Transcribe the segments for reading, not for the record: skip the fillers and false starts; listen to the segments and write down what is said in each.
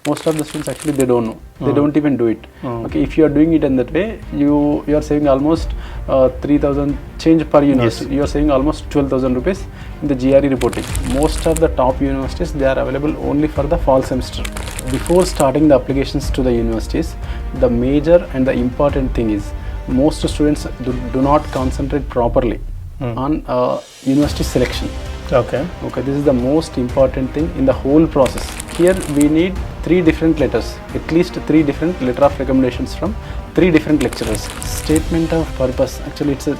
most of the students actually they don't know. They don't even do it. Okay, if you are doing it in that way, you are saving almost 3,000 change per university. Yes. You are saving almost 12,000 rupees in the GRE reporting. Most of the top universities, they are available only for the fall semester. Before starting the applications to the universities, the major and the important thing is most students do not concentrate properly on university selection. Okay. Okay, this is the most important thing in the whole process. Here we need 3 different letters, at least 3 different letter of recommendations from 3 different lecturers. Statement of purpose, actually it's a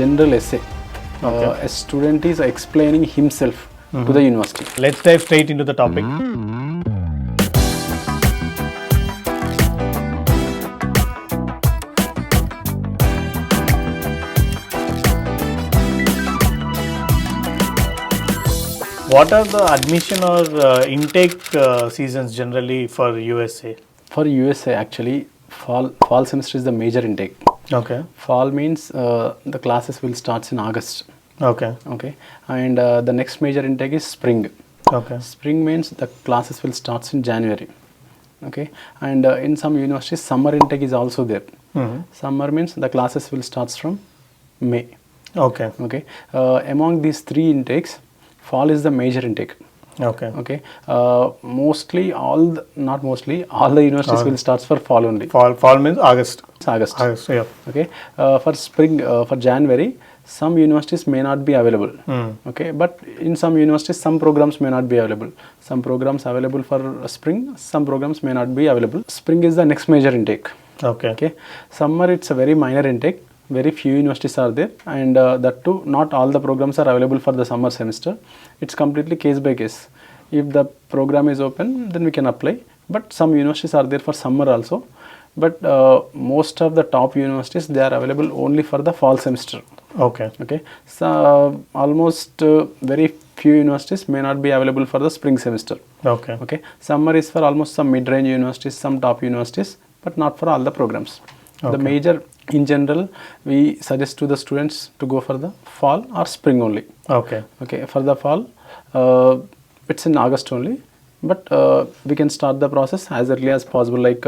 general essay. A student is explaining himself to the university. Let's dive straight into the topic. What are the admission or intake seasons generally for USA? For USA, actually, fall semester is the major intake. Okay. Fall means the classes will start in August. Okay. Okay, and the next major intake is spring. Okay. Spring means the classes will start in January. Okay, and in some universities, summer intake is also there. Summer means the classes will start from May. Okay. Okay, among these 3 intakes, fall is the major intake. Okay. Okay, mostly not mostly, all the universities will start for fall only. Fall means August. It's August. August, yeah. Okay, for spring, for January, some universities may not be available. Okay, but in some universities, some programs may not be available. Some programs available for spring, some programs may not be available. Spring is the next major intake. Okay. Okay, summer it's a very minor intake. Very few universities are there, and that too, not all the programs are available for the summer semester. It's completely case by case. If the program is open, then we can apply. But some universities are there for summer also. But most of the top universities, they are available only for the fall semester. Okay. Okay, so almost very few universities may not be available for the spring semester. Okay. Okay, summer is for almost some mid-range universities, some top universities, but not for all the programs. The major, in general, we suggest to the students to go for the fall or spring only. Okay. Okay, for the fall, it's in August only, but we can start the process as early as possible, like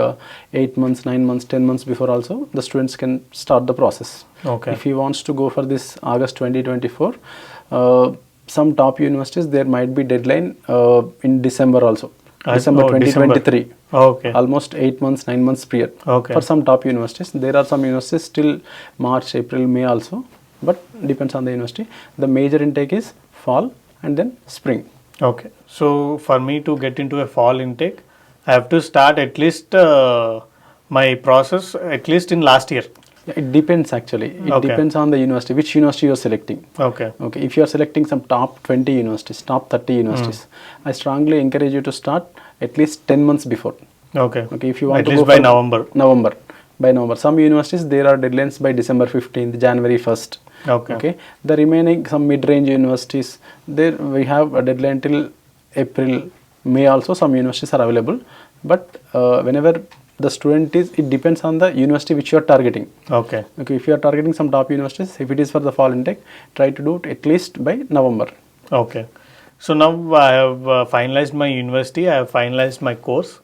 8 months, 9 months, 10 months before also, the students can start the process. Okay. If he wants to go for this August 2024, some top universities, there might be deadline in December also. December 2023. Okay. Almost 8 months, 9 months prior. Okay. For some top universities, there are some universities till March, April, May also, but depends on the university. The major intake is fall and then spring. Okay. So for me to get into a fall intake, I have to start at least my process at least in last year. Yeah, it depends actually. It depends on the university, which university you are selecting. Okay. Okay. If you are selecting some top 20 universities, top 30 universities, I strongly encourage you to start at least 10 months before. Okay. Okay. If you want at to least go by for November. By November. Some universities, there are deadlines by December 15th, January 1st. Okay. Okay. The remaining some mid-range universities, there we have a deadline till April, May also. Some universities are available, but whenever the student is, it depends on the university which you are targeting. Okay. Okay. If you are targeting some top universities, if it is for the fall intake, try to do it at least by November. Okay. So now I have finalized my university, I have finalized my course,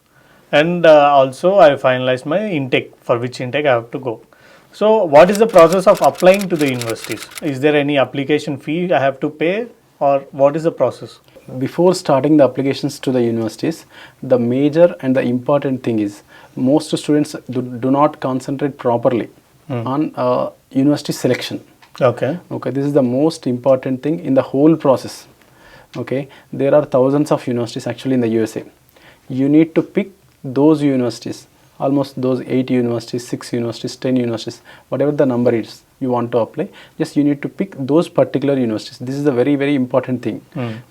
and also I have finalized my intake, for which intake I have to go. So what is the process of applying to the universities? Is there any application fee I have to pay, or what is the process? Before starting the applications to the universities, the major and the important thing is most students do not concentrate properly on university selection. Okay. Okay, this is the most important thing in the whole process. Okay, there are thousands of universities actually in the USA. You need to pick those universities, almost those 8 universities, 6 universities, 10 universities, whatever the number is you want to apply, just you need to pick those particular universities. This is a very, very important thing.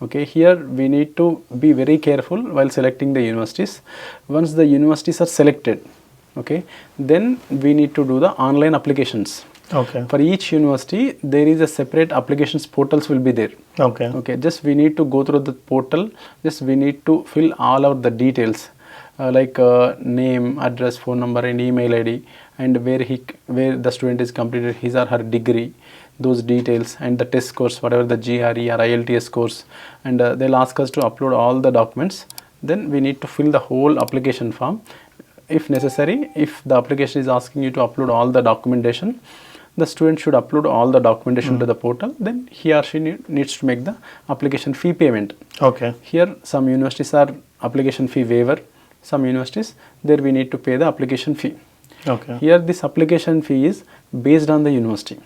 Okay, here we need to be very careful while selecting the universities. Once the universities are selected, okay, then we need to do the online applications. Okay. For each university, there is a separate applications portals will be there. Okay. Okay, just we need to go through the portal, just we need to fill all of the details. Like name, address, phone number and email ID, and where the student is completed his or her degree, those details, and the test scores, whatever the GRE or IELTS scores, and they'll ask us to upload all the documents. then we need to fill the whole application form. If necessary, if the application is asking you to upload all the documentation, the student should upload all the documentation to the portal, then he or she needs to make the application fee payment. Okay. Here some universities are application fee waiver, some universities there we need to pay the application fee. Okay. Here this application fee is based on the university.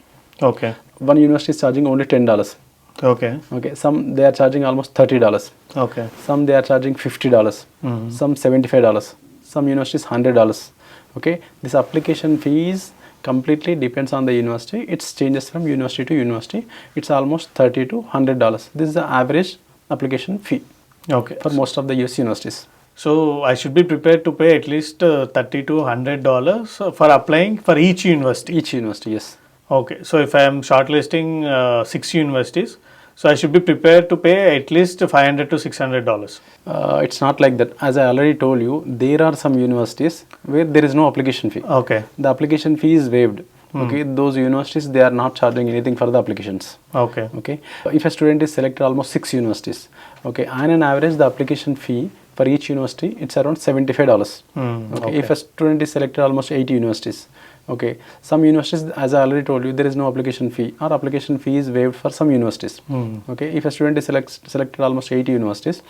Okay. One university is charging only $10. Okay. Okay, some they are charging almost $30. Okay. Some they are charging $50, some $75, some universities $100. Okay, this application fees completely depends on the university. It changes from university to university. It's almost $30 to $100. This is the average application fee Okay. for most of the US universities. So I should be prepared to pay at least $30 to $100 for applying for each university. Each university, yes. Okay. So if I am shortlisting 6 universities, so I should be prepared to pay at least $500 to $600. It's not like that. As I already told you, there are some universities where there is no application fee. Okay. The application fee is waived. Okay, those universities, they are not charging anything for the applications. Okay. Okay, if a student is selected almost 6 universities, okay, on an average the application fee for each university it's around $75. Okay. If a student is selected almost 80 universities, okay, some universities, as I already told you, there is no application fee or application fee is waived for some universities. Okay, if a student is selected almost 80 universities,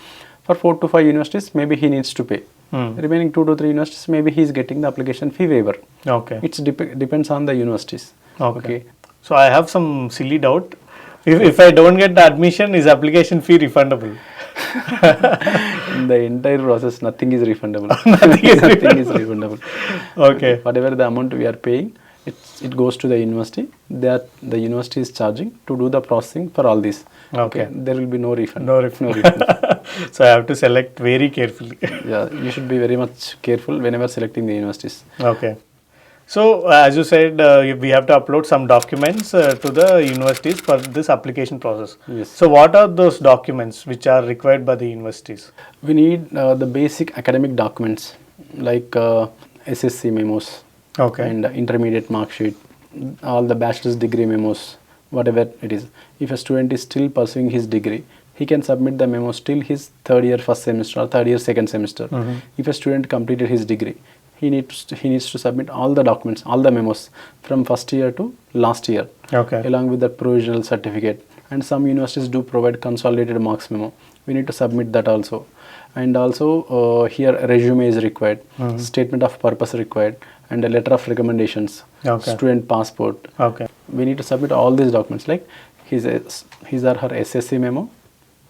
for 4 to 5 universities maybe he needs to pay. Remaining 2 to 3 universities maybe he is getting the application fee waiver. Okay. It depends on the universities. Okay. So I have some silly doubt. If I don't get the admission, is application fee refundable? In the entire process, nothing is refundable. Nothing is refundable. Okay. Whatever the amount we are paying, it goes to the university. That the university is charging to do the processing for all this. Okay. There will be no refund. No refund. So I have to select very carefully. Yeah, you should be very much careful whenever selecting the universities. Okay. So as you said, we have to upload some documents to the universities for this application process. Yes. So what are those documents which are required by the universities? We need the basic academic documents like SSC memos, Okay. and intermediate mark sheet, all the bachelor's degree memos, whatever it is. If a student is still pursuing his degree, he can submit the memos till his third year first semester or third year second semester. If a student completed his degree, he needs to submit all the documents, all the memos from first year to last year, Okay. along with the provisional certificate. And some universities do provide consolidated marks memo. We need to submit that also. And also here resume is required, statement of purpose required, and a letter of recommendations, Okay. student passport. Okay. We need to submit all these documents like his or her SSC memo,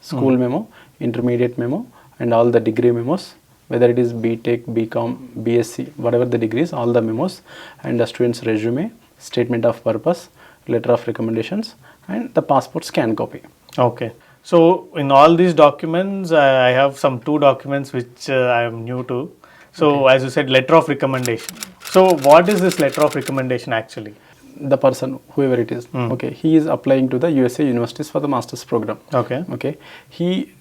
school memo, intermediate memo, and all the degree memos, whether it is BTech, BCom, BSc, whatever the degrees, all the memos, and the student's resume, statement of purpose, letter of recommendations, and the passport scan copy. Okay. So in all these documents, I have some 2 documents which I am new to. So as you said, letter of recommendation. So what is this letter of recommendation actually? The person, whoever it is, okay, he is applying to the USA universities for the master's program. Okay. Okay, he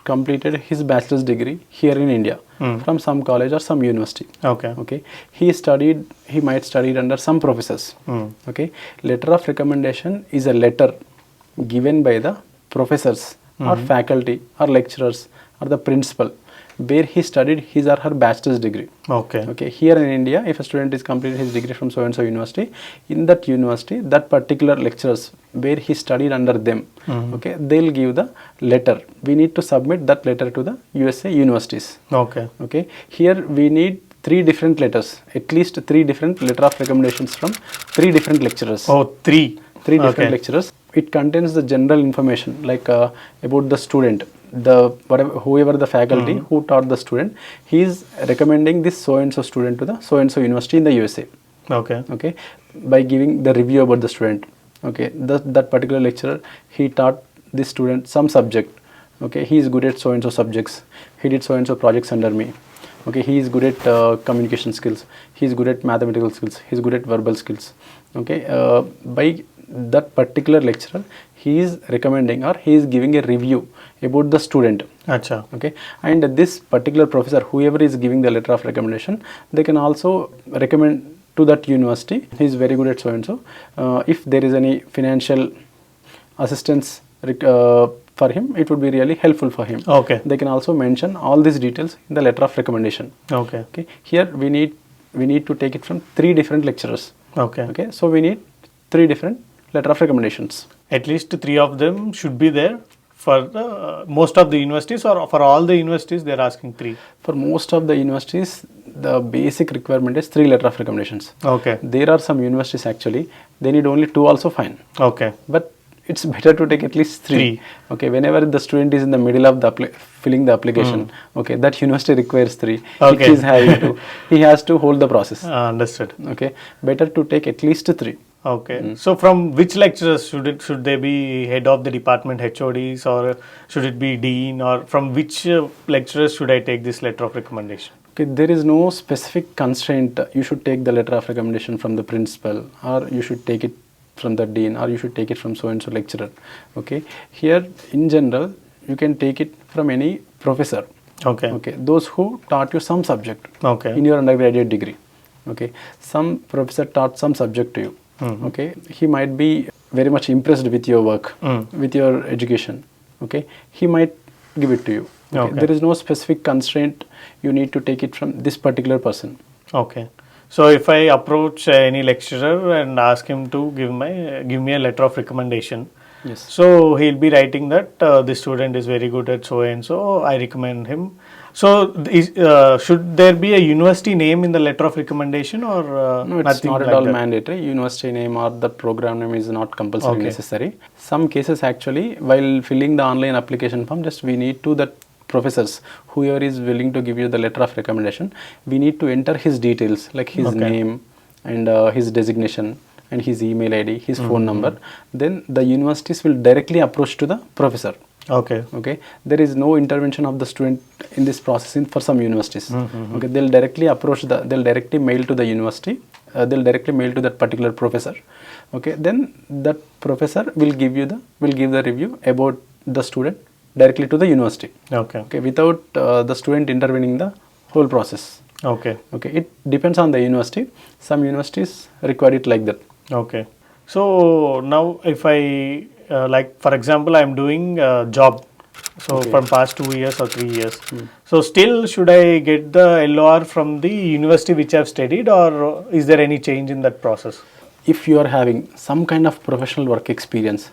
completed his bachelor's degree here in India from some college or some university. Okay. Okay, he might studied under some professors. Okay, letter of recommendation is a letter given by the professors or faculty or lecturers or the principal where he studied his or her bachelor's degree. Okay. Okay, here in India, if a student is completed his degree from so and so university, in that university, that particular lecturers where he studied under them, okay, they'll give the letter. We need to submit that letter to the USA universities. Okay. Okay, here we need 3 different letters, at least 3 different letter of recommendations from 3 different lecturers. Oh, 3. 3 different lecturers. It contains the general information like about the student, whoever the faculty who taught the student, he is recommending this so and so student to the so and so university in the USA. Okay. Okay, by giving the review about the student. Okay, that particular lecturer, he taught this student some subject. Okay, he is good at so and so subjects. He did so and so projects under me. Okay, he is good at communication skills. He is good at mathematical skills. He is good at verbal skills. Okay, by that particular lecturer, he is recommending or he is giving a review about the student. Acha. Okay, and this particular professor, whoever is giving the letter of recommendation, they can also recommend to that university, he is very good at so and so. If there is any financial assistance for him, it would be really helpful for him. Okay. They can also mention all these details in the letter of recommendation. Okay. Okay. Here we need to take it from 3 different lecturers. Okay. Okay. So we need 3 different letter of recommendations. At least 3 of them should be there for the, most of the universities, or for all the universities they are asking 3? For most of the universities, the basic requirement is 3 letter of recommendations. Okay. There are some universities actually, they need only 2 also fine. Okay. But it's better to take at least 3. Okay, whenever the student is in the middle of the filling the application, okay, that university requires 3. Okay. If he is having 2, he has to hold the process. Understood. Okay, better to take at least 3. Okay. So from which lecturers should they be head of the department, HODs, or should it be dean, or from which lecturers should I take this letter of recommendation? Okay, there is no specific constraint. You should take the letter of recommendation from the principal, or you should take it from the dean, or you should take it from so and so lecturer. Okay, here in general you can take it from any professor. Okay. Okay, those who taught you some subject Okay. in your undergraduate degree. Okay, some professor taught some subject to you. Okay, he might be very much impressed with your work, with your education. Okay, he might give it to you. Okay. There is no specific constraint. You need to take it from this particular person. Okay. So if I approach any lecturer and ask him to give me a letter of recommendation, Yes. so he'll be writing that this student is very good at so and so, I recommend him. So should there be a university name in the letter of recommendation, or No, it's nothing not at like all that? mandatory. University name or the program name is not compulsory necessary. Some cases actually, while filling the online application form, just we need to that professors, whoever is willing to give you the letter of recommendation, we need to enter his details like his name and his designation and his email ID, his phone number. Then the universities will directly approach to the professor. Okay. Okay, there is no intervention of the student in this process for some universities. Okay, they'll directly they'll directly mail to the university, they'll directly mail to that particular professor. Okay, then that professor will give the review about the student directly to the university. Okay. Okay, without the student intervening the whole process. Okay. Okay, it depends on the university. Some universities require it like that. Okay. So now if I like for example I am doing a job, so from past 2 years or 3 years, so still should I get the LOR from the university which I have studied, or is there any change in that process? If you are having some kind of professional work experience,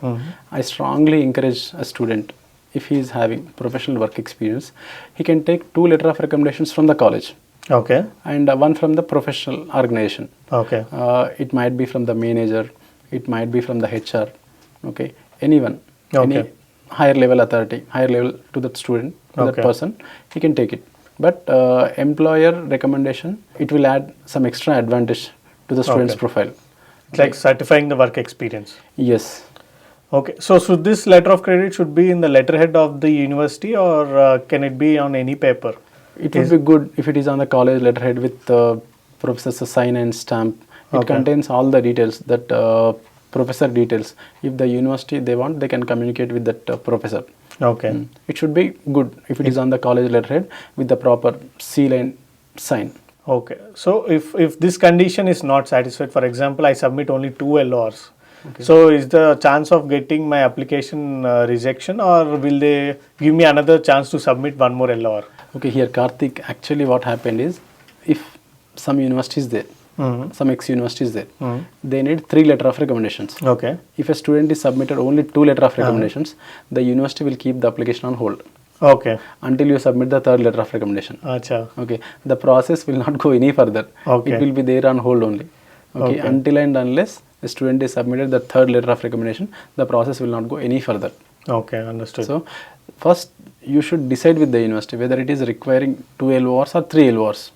I strongly encourage a student, if he is having professional work experience, he can take 2 letter of recommendations from the college. Okay. And 1 from the professional organization. Okay. It might be from the manager, it might be from the HR, okay, anyone, any higher level authority, higher level to that student, to that person, he can take it. But employer recommendation, it will add some extra advantage to the student's profile. It's like certifying the work experience. Yes. Okay. So should this letter of credit should be in the letterhead of the university, or can it be on any paper? It would be good if it is on the college letterhead with professor's sign and stamp. It contains all the details, that professor details. If the university they want, they can communicate with that professor. Okay. It should be good if it is on the college letterhead with the proper seal and sign. Okay. So if this condition is not satisfied, for example, I submit only 2 LORs. Okay. So is the chance of getting my application rejection, or will they give me another chance to submit 1 more LOR? Okay, here Karthik, actually what happened is, if some university is there, some ex-university is there, they need 3 letter of recommendations. Okay. If a student is submitted only 2 letter of recommendations, the university will keep the application on hold. Okay. Until you submit the 3rd letter of recommendation. Acha. Okay. The process will not go any further. Okay. It will be there on hold only. Okay. Until and unless the student is submitted the 3rd letter of recommendation, the process will not go any further. Okay, understood. So first you should decide with the university whether it is requiring 2 LORs or 3 LORs.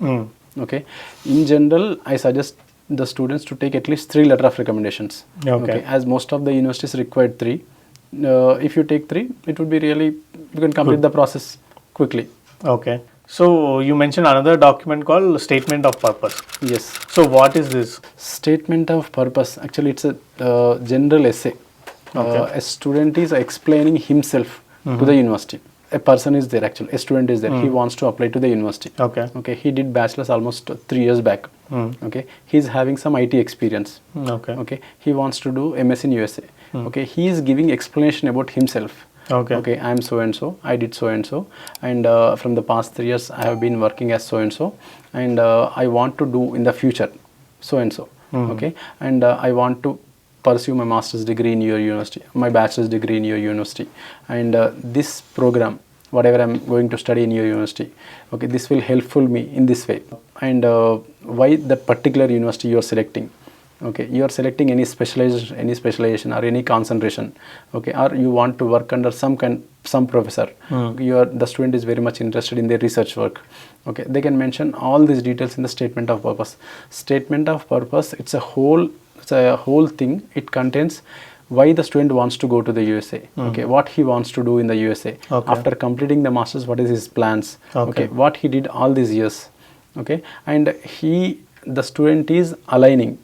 Okay. In general, I suggest the students to take at least 3 letter of recommendations. Okay. As most of the universities required 3. If you take 3, it would be really, you can complete the process quickly. Okay. So you mentioned another document called statement of purpose. Yes. So what is this? Statement of purpose, actually it's a general essay. A student is explaining himself to the university. A person is there actually, a student is there. He wants to apply to the university. Okay. Okay. He did bachelor's almost 3 years back. Okay. He's having some IT experience. Okay. Okay. He wants to do MS in USA. Okay. He is giving explanation about himself. Okay. Okay, I am so and so, I did so and so, and from the past 3 years I have been working as so and so, and I want to do in the future so and so. Okay, and I want to pursue my master's degree in your university, my bachelor's degree in your university, and this program, whatever I'm going to study in your university, okay, this will helpful me in this way, and why that particular university you are selecting. Okay, you are selecting any specialization or any concentration, okay, or you want to work under some professor. The student is very much interested in their research work. Okay, they can mention all these details in the statement of purpose. Statement of purpose, it's a whole thing. It contains why the student wants to go to the USA, okay, what he wants to do in the USA, after completing the masters, what is his plans, okay, what he did all these years, okay, and the student is aligning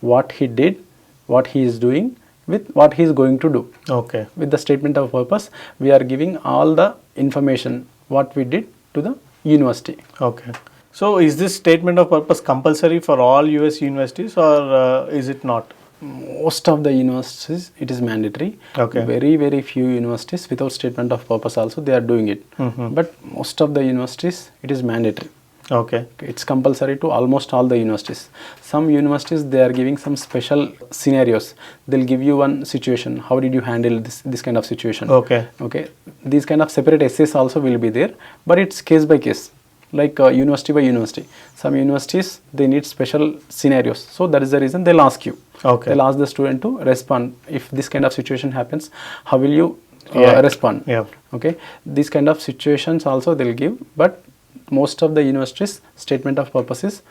what he did, what he is doing with what he is going to do. Okay. With the statement of purpose, we are giving all the information what we did to the university. Okay. So is this statement of purpose compulsory for all US universities, or is it not? Most of the universities it is mandatory. Okay. Very few universities without statement of purpose also they are doing it. But most of the universities it is mandatory. Okay. It's compulsory to almost all the universities. Some universities they are giving some special scenarios. They'll give you one situation. How did you handle this kind of situation? Okay. Okay. These kind of separate essays also will be there, but it's case by case, like university by university. Some universities they need special scenarios, so that is the reason they'll ask you. Okay. They'll ask the student to respond. If this kind of situation happens, how will you respond? Yeah. Okay. These kind of situations also they'll give, but most of the universities statement of purpose is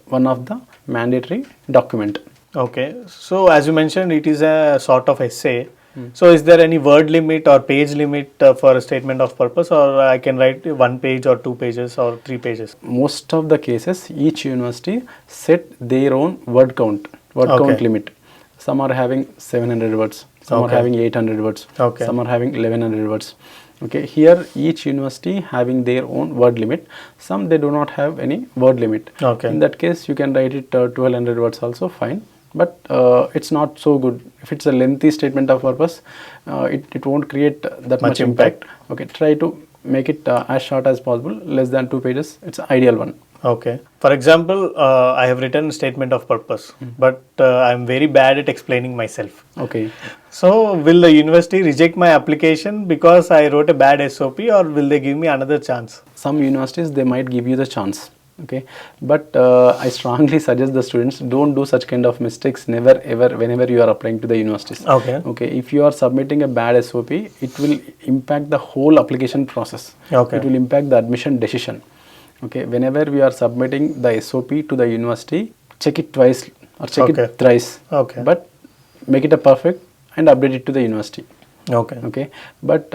one of the mandatory document. Okay. So as you mentioned, it is a sort of essay. So is there any word limit or page limit for a statement of purpose, or I can write 1 page or 2 pages or 3 pages? Most of the cases, each university set their own word count limit. Some are having 700 words, some are having 800 words, some are having 1100 words. Okay, here each university having their own word limit. Some they do not have any word limit. Okay. In that case, you can write it 1200 words also fine. But it's not so good. If it's a lengthy statement of purpose, it won't create that much impact. Okay, try to make it as short as possible, less than 2 pages. It's an ideal one. Okay. For example, I have written a statement of purpose, but I'm very bad at explaining myself. Okay. So, will the university reject my application because I wrote a bad SOP, or will they give me another chance? Some universities, they might give you the chance. Okay. But I strongly suggest the students, don't do such kind of mistakes, never ever, whenever you are applying to the universities. Okay. Okay. If you are submitting a bad SOP, it will impact the whole application process. Okay. It will impact the admission decision. Okay, whenever we are submitting the SOP to the university, check it twice or check it thrice. Okay. But make it a perfect and update it to the university. Okay. Okay. But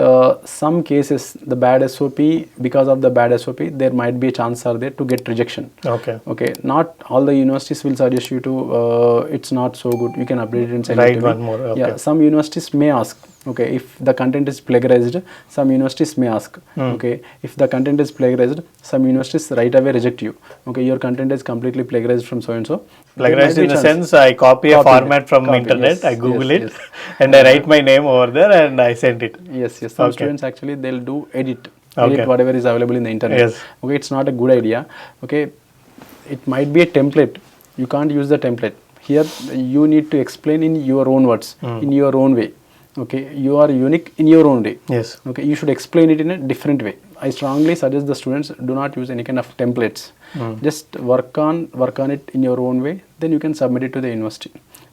some cases, the bad SOP, because of the bad SOP, there might be a chance are there to get rejection. Okay. Okay. Not all the universities will suggest you to, it's not so good, you can update it and send it Write to one me. more. Okay. Yeah. Some universities may ask. Okay, if the content is plagiarized, some universities may ask. Okay, if the content is plagiarized, some universities right away reject you. Okay, your content is completely plagiarized from so and so. Plagiarized in the sense I copy a format from internet, I Google it, and I write my name over there and I send it. Yes. Some students actually they'll do edit Okay. whatever is available in the internet. Yes. Okay, it's not a good idea. Okay, it might be a template. You can't use the template. Here you need to explain in your own words, in your own way. Okay, you are unique in your own way. Yes. Okay, you should explain it in a different way. I strongly suggest the students do not use any kind of templates. Just work on it in your own way. Then you can submit it to the university.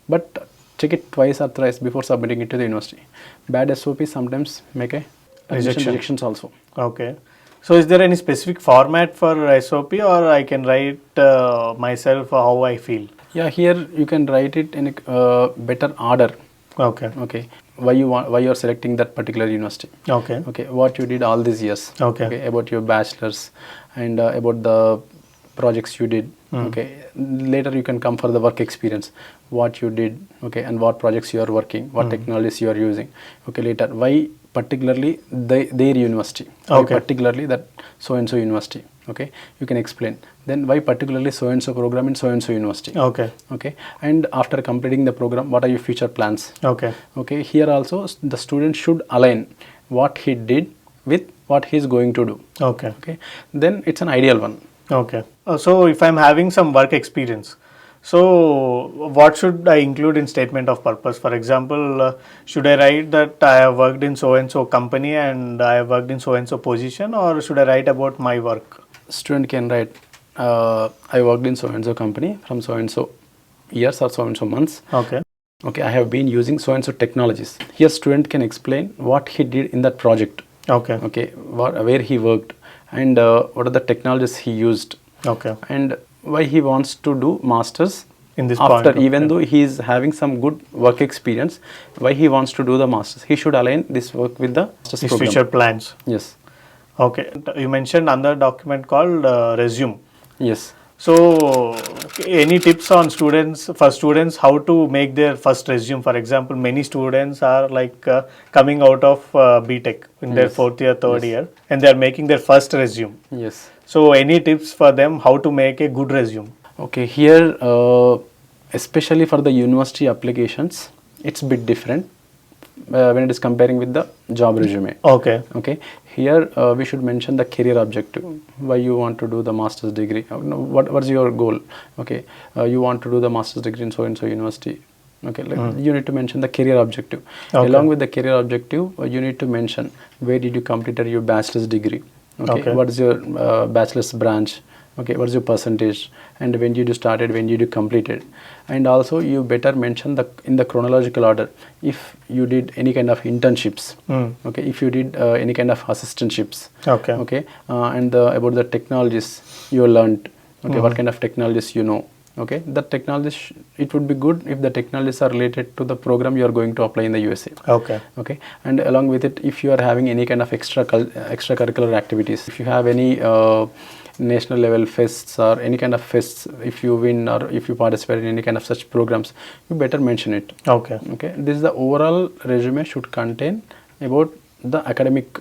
But check it twice or thrice before submitting it to the university. Bad SOP sometimes make a rejections also. Okay. So is there any specific format for SOP, or I can write myself how I feel? Yeah, here you can write it in a better order. Okay. Okay, why you are selecting that particular university. Okay. Okay, what you did all these years. Okay. About your bachelor's and about the projects you did. Okay, later you can come for the work experience, what you did. Okay, and what projects you are working, what technologies you are using. Okay, later why particularly their university. Okay. Why particularly that so and so university. Okay, you can explain. Then why particularly so and so program in so and so university. Okay. Okay, and after completing the program, what are your future plans? Okay. Okay, here also the student should align what he did with what he is going to do. Okay. Okay, then it's an ideal one. Okay. So if I'm having some work experience, so what should I include in statement of purpose? For example, should I write that I have worked in so and so company and I have worked in so and so position, or should I write about my work? Student can write, I worked in so and so company from so and so years or so and so months. Okay. Okay, I have been using so and so technologies. Here student can explain what he did in that project. Okay. Okay, where he worked, and what are the technologies he used, Okay. and why he wants to do masters In this after, point of even time. though he is having some good work experience, why he wants to do the masters. He should align this work with the master's His program. future plans. Yes, Okay. You mentioned another document called resume. yes. So, any tips on students how to make their first resume? For example, many students are like coming out of BTech in their Yes. fourth year, third year, and they are making their first resume. Yes. So, any tips for them how to make a good resume? Okay, here especially for the university applications, it's a bit different when it is comparing with the job resume. Okay. Okay, here we should mention the career objective. Why you want to do the master's degree? What's your goal? Okay, you want to do the master's degree in so and so university. Okay, like you need to mention the career objective. Okay. Along with the career objective, you need to mention where did you completed your bachelor's degree. Okay, what is your bachelor's branch? Okay, what's your percentage, and when did you started, when did you completed, and also you better mention in the chronological order if you did any kind of internships. Okay, if you did any kind of assistantships. Okay. Okay, and about the technologies you learned. Okay, what kind of technologies you know. Okay, the technologies, it would be good if the technologies are related to the program you are going to apply in the USA. Okay. Okay, and along with it, if you are having any kind of extracurricular activities, if you have any national level fests or any kind of fests, if you win or if you participate in any kind of such programs, you better mention it. Okay. Okay, this is the overall resume should contain about the academic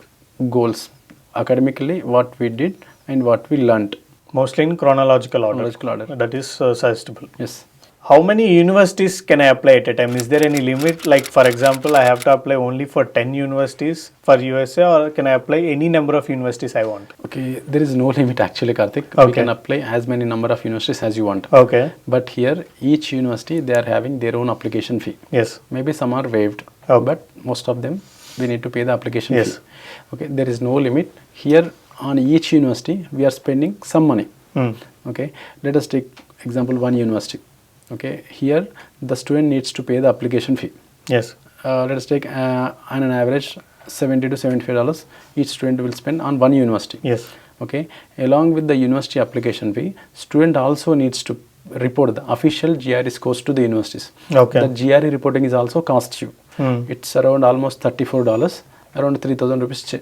goals, academically what we did and what we learnt. Mostly in chronological order. Chronological order. That is suggestible. Yes. How many universities can I apply at a time? Is there any limit? Like, for example, I have to apply only for 10 universities for USA, or can I apply any number of universities I want? Okay, there is no limit actually, Karthik. Okay. We can apply as many number of universities as you want. Okay. But here, each university, they are having their own application fee. Yes. Maybe some are waived, Okay. but most of them, we need to pay the application Yes. fee. Okay, there is no limit. Here, on each university, we are spending some money. Okay, let us take example one university. Okay, here the student needs to pay the application fee. Yes. Let us take on an average $70 to $75 each student will spend on one university. Yes. Okay, along with the university application fee, student also needs to report the official GRE scores to the universities. Okay. The GRE reporting is also cost you. It's around almost $34, around 3,000 rupees,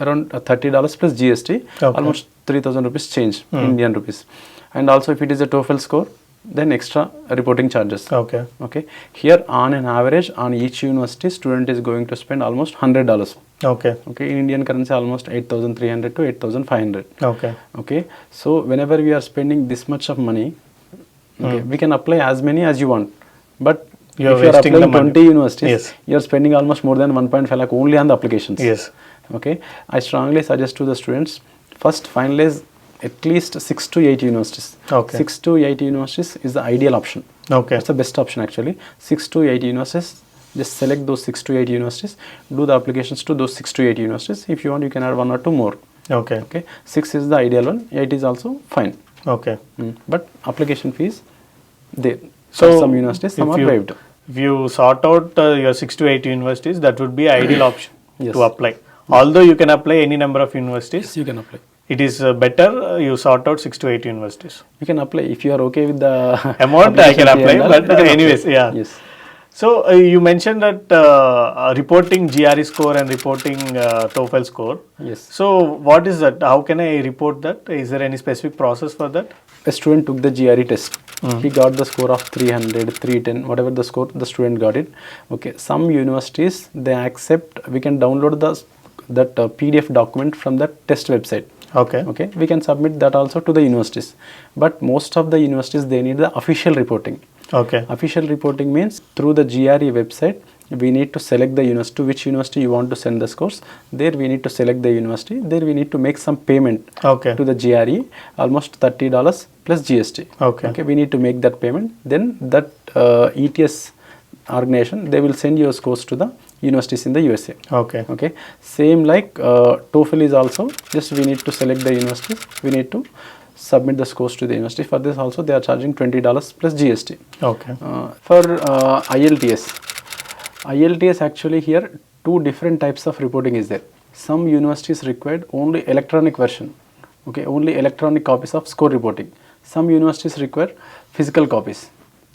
around $30 plus GST, Okay. almost 3,000 rupees change Indian rupees. And also if it is a TOEFL score, then extra reporting charges. Okay. Okay, here on an average on each university, student is going to spend almost $100. Okay. Okay, in Indian currency almost 8,300 to 8,500. Okay. Okay, so whenever we are spending this much of money, okay, we can apply as many as you want, but You are if you are wasting the applying money. 20 universities, Yes. you are spending almost more than 1.5 lakh only on the applications. Yes. Okay, I strongly suggest to the students, first finalize at least 6 to 8 universities. Okay. 6 to 8 universities is the ideal option. Okay. It's the best option actually. 6 to 8 universities, just select those 6 to 8 universities, do the applications to those 6 to 8 universities. If you want, you can add 1 or 2 more. Okay. Okay, 6 is the ideal one, 8 is also fine. Okay. But application fees, there. So, Some universities, some if are you- waived. If you sort out your 6 to 8 universities, that would be ideal option Yes. to apply. Although you can apply any number of universities, Yes, you can apply. it is better you sort out 6 to 8 universities. You can apply if you are okay with the Amount I can application fee apply, and all, but you can apply. anyways, yeah. Yes. So you mentioned that reporting GRE score and reporting TOEFL score. Yes. So what is that? How can I report that? Is there any specific process for that? A student took the GRE test. He got the score of 300, 310, whatever the score the student got it. Okay. Some universities they accept. We can download that PDF document from the test website. Okay. Okay. We can submit that also to the universities. But most of the universities they need the official reporting. Okay. Official reporting means through the GRE website, we need to select the university, to which university you want to send this course. There we need to select the university. There we need to make some payment Okay. to the GRE, almost $30 plus GST. Okay. Okay, we need to make that payment. Then that ETS organization, they will send your course to the universities in the USA. Okay. Okay, same like TOEFL is also, just we need to select the universities, we need to submit the scores to the university. For this also they are charging $20 plus GST. Okay. For IELTS actually here two different types of reporting is there. Some universities required only electronic version, okay, only electronic copies of score reporting. Some universities require physical copies.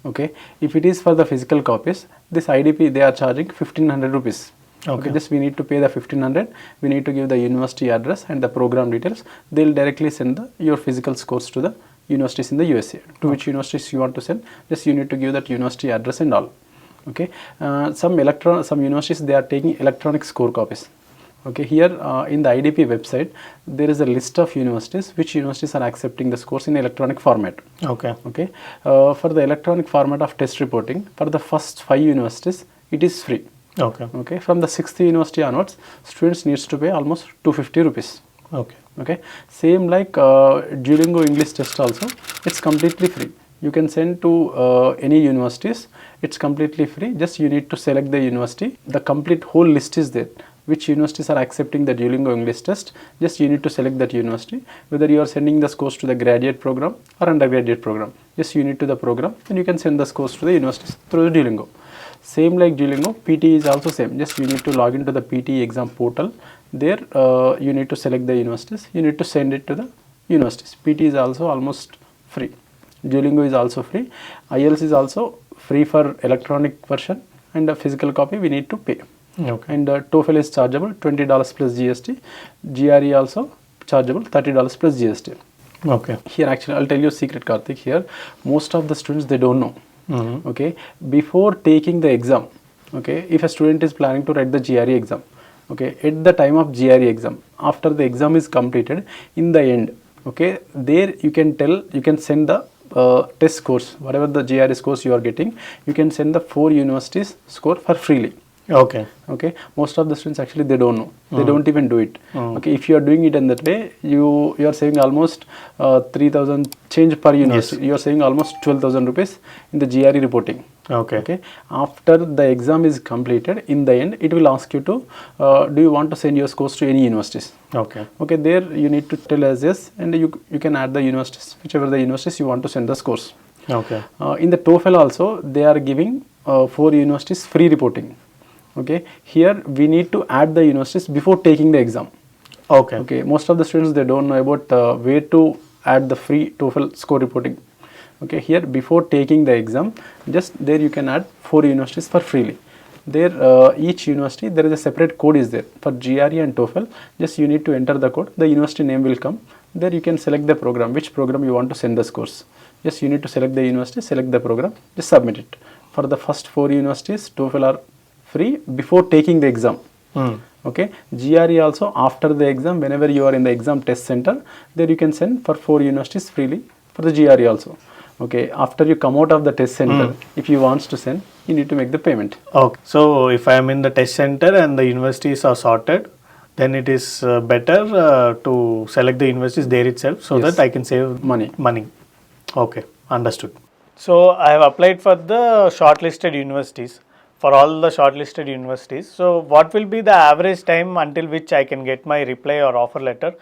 Okay, if it is for the physical copies, this IDP they are charging 1500 rupees. Okay, just we need to pay the 1500. We need to give the university address and the program details. They'll directly send your physical scores to the universities in the USA. To which universities you want to send, just you need to give that university address and all. Okay, some universities they are taking electronic score copies. Okay, here in the IDP website there is a list of universities, which universities are accepting the scores in electronic format. Okay. Okay, for the electronic format of test reporting, for the first 5 universities it is free. Okay. Okay, from the 6th university onwards, students needs to pay almost 250 rupees. Okay. Okay, same like Duolingo English test also, it's completely free. You can send to any universities, it's completely free. Just you need to select the university. The complete whole list is there, which universities are accepting the Duolingo English test. Just you need to select that university, whether you are sending the scores to the graduate program or undergraduate program. Just you need to the program and you can send the scores to the universities through the Duolingo. Same like Duolingo, PT is also same. Just you need to log into the PT exam portal. There you need to select the universities. You need to send it to the universities. PT is also almost free. Duolingo is also free. IELTS is also free for electronic version, and a physical copy we need to pay. Okay. And TOEFL is chargeable $20 plus GST. GRE also chargeable $30 plus GST. Okay. Here actually I'll tell you a secret, Karthik. Here most of the students they don't know. Mm-hmm. Okay, before taking the exam, okay, if a student is planning to write the GRE exam, okay, at the time of GRE exam, after the exam is completed, in the end, okay, there you can send the test scores, whatever the GRE scores you are getting, you can send the 4 universities score for freely. Okay. Okay, most of the students actually they don't know, they don't even do it. Okay, if you are doing it in that way, you are saving almost 3000 change per university. You are saving almost 12,000 rupees in the GRE reporting. Okay. Okay, after the exam is completed, in the end it will ask you to do you want to send your scores to any universities. Okay. Okay, there you need to tell as yes, and you can add the universities, whichever the universities you want to send the scores. Okay. In the TOEFL also they are giving 4 universities free reporting. Okay, here we need to add the universities before taking the exam. Okay. Okay, most of the students they don't know about where to add the free TOEFL score reporting. Okay, here before taking the exam, just there you can add 4 universities for freely. There each university there is a separate code is there for GRE and TOEFL. Just you need to enter the code, the university name will come. There you can select the program, which program you want to send the scores. Just you need to select the university, select the program, just submit it. For the first 4 universities, TOEFL are free before taking the exam. Okay, GRE also after the exam, whenever you are in the exam test center, there you can send for 4 universities freely for the GRE also. Okay, after you come out of the test center, if you want to send, you need to make the payment. Okay. So if I am in the test center and the universities are sorted, then it is better to select the universities there itself, so Yes. that I can save Money. Okay, understood. So I have applied for the shortlisted universities, for all the shortlisted universities. So what will be the average time until which I can get my reply or offer letter?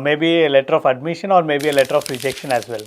Maybe a letter of admission or maybe a letter of rejection as well.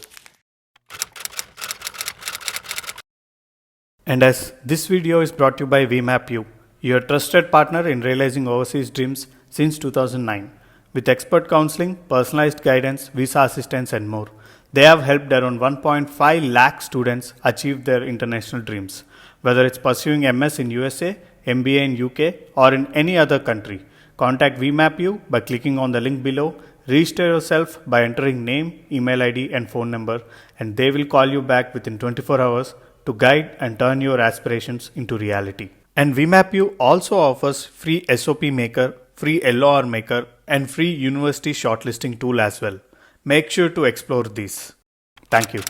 And as this video is brought to you by VmapU, your trusted partner in realizing overseas dreams since 2009. With expert counseling, personalized guidance, visa assistance and more. They have helped around 1.5 lakh students achieve their international dreams. Whether it's pursuing MS in USA, MBA in UK or in any other country. Contact VmapU by clicking on the link below. Register yourself by entering name, email ID and phone number, and they will call you back within 24 hours to guide and turn your aspirations into reality. And VmapU also offers free SOP maker, free LOR maker and free university shortlisting tool as well. Make sure to explore these. Thank you.